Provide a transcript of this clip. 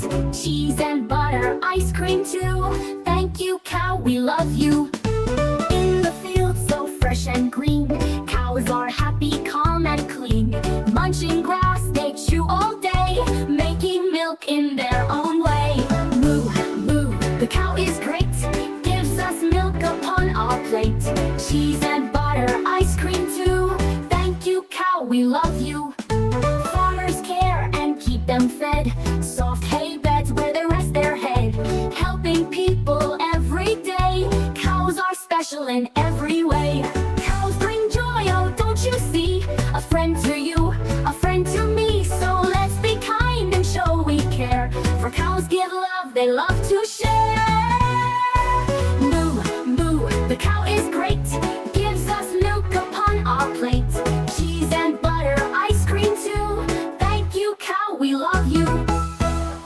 great. Cheese and butter, ice cream too. Thank you, cow, we love you. In the field so fresh and green, cows are happy, calm and clean. Munching grass, they chew all day, making milk in their own way. Moo, moo, the cow is great, gives us milk upon our plate. Cheese and butter, ice cream too. Thank you, cow, we love you. Farmers care and keep them fed, soft hay beds where they rest their head. Helping people every day, cows are special in every way. Cows bring joy, oh don't you see? A friend to you, a friend to me. So let's be kind and show we care, for cows give love, they love to share. Moo, moo, the cow is